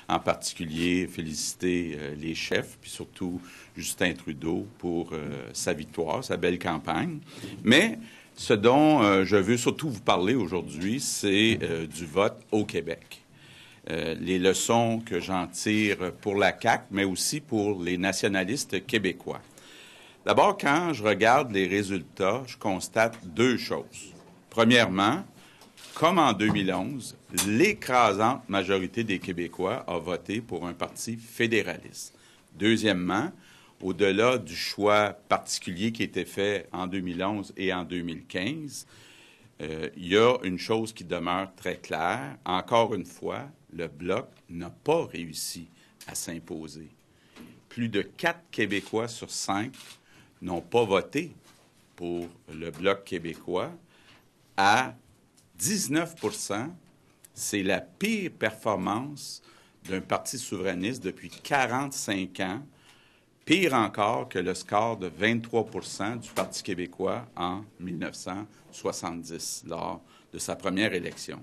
En particulier, féliciter les chefs, puis surtout Justin Trudeau pour sa victoire, sa belle campagne. Mais ce dont je veux surtout vous parler aujourd'hui, c'est du vote au Québec. Les leçons que j'en tire pour la CAQ, mais aussi pour les nationalistes québécois. D'abord, quand je regarde les résultats, je constate deux choses. Premièrement, comme en 2011, l'écrasante majorité des Québécois a voté pour un parti fédéraliste. Deuxièmement, au-delà du choix particulier qui était fait en 2011 et en 2015, il y a une chose qui demeure très claire. Encore une fois, le Bloc n'a pas réussi à s'imposer. Plus de 4 Québécois sur 5 n'ont pas voté pour le Bloc québécois. À 19 %, c'est la pire performance d'un parti souverainiste depuis 45 ans, pire encore que le score de 23 % du Parti québécois en 1970, lors de sa première élection.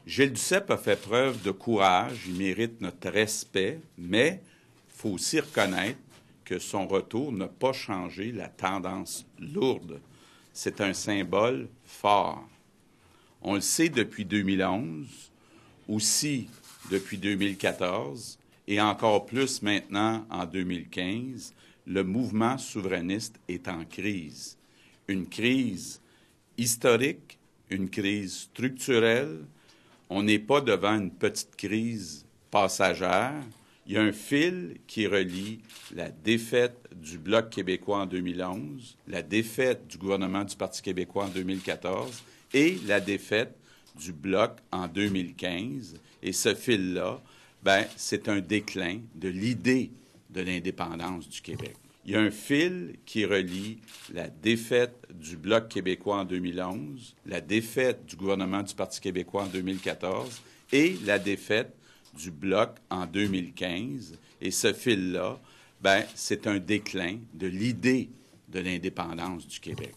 Gilles Duceppe a fait preuve de courage, il mérite notre respect, mais il faut aussi reconnaître que son retour n'a pas changé la tendance lourde. C'est un symbole fort. On le sait depuis 2011, aussi depuis 2014 et encore plus maintenant en 2015, le mouvement souverainiste est en crise. Une crise historique, une crise structurelle. On n'est pas devant une petite crise passagère. Il y a un fil qui relie la défaite du Bloc québécois en 2011, la défaite du gouvernement du Parti québécois en 2014 et la défaite du Bloc en 2015. Et ce fil-là, c'est un déclin de l'idée de l'indépendance du Québec. Il y a un fil qui relie la défaite du Bloc québécois en 2011, la défaite du gouvernement du Parti québécois en 2014 et la défaite du Bloc en 2015. Et ce fil-là, c'est un déclin de l'idée de l'indépendance du Québec.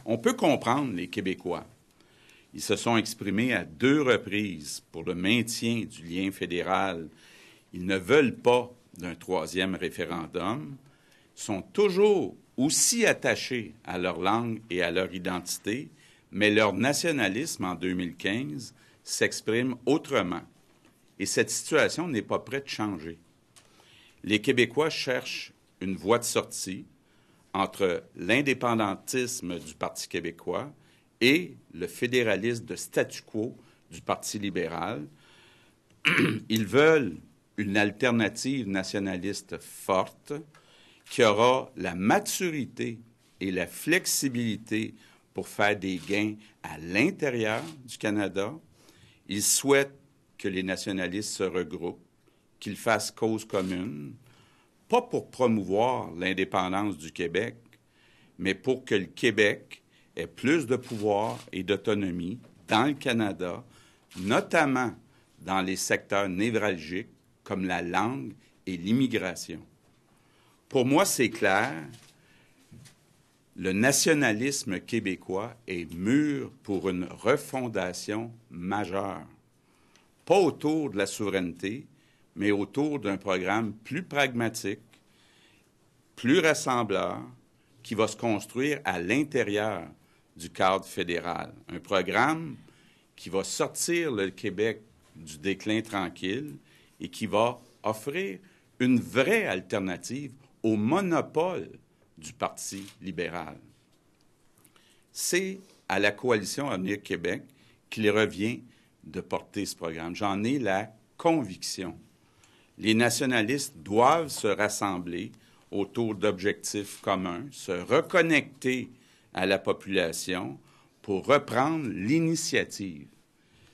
On peut comprendre les Québécois. Ils se sont exprimés à 2 reprises pour le maintien du lien fédéral. Ils ne veulent pas d'un 3e référendum, sont toujours aussi attachés à leur langue et à leur identité, mais leur nationalisme en 2015 s'exprime autrement. Et cette situation n'est pas prête de changer. Les Québécois cherchent une voie de sortie entre l'indépendantisme du Parti québécois et le fédéralisme de statu quo du Parti libéral. Ils veulent une alternative nationaliste forte qui aura la maturité et la flexibilité pour faire des gains à l'intérieur du Canada. Ils souhaitent que les nationalistes se regroupent, qu'ils fassent cause commune, pas pour promouvoir l'indépendance du Québec, mais pour que le Québec ait plus de pouvoir et d'autonomie dans le Canada, notamment dans les secteurs névralgiques comme la langue et l'immigration. Pour moi, c'est clair, le nationalisme québécois est mûr pour une refondation majeure. Pas autour de la souveraineté, mais autour d'un programme plus pragmatique, plus rassembleur, qui va se construire à l'intérieur du cadre fédéral. Un programme qui va sortir le Québec du déclin tranquille et qui va offrir une vraie alternative au monopole du Parti libéral. C'est à la Coalition Avenir Québec qu'il revient de porter ce programme. J'en ai la conviction. Les nationalistes doivent se rassembler autour d'objectifs communs, se reconnecter à la population pour reprendre l'initiative.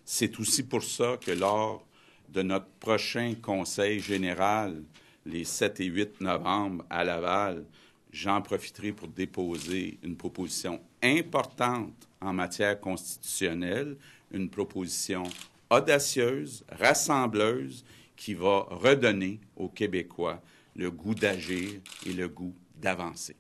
C'est aussi pour ça que lors de notre prochain Conseil général, les 7 et 8 novembre à Laval, j'en profiterai pour déposer une proposition importante en matière constitutionnelle, une proposition audacieuse, rassembleuse, qui va redonner aux Québécois le goût d'agir et le goût d'avancer.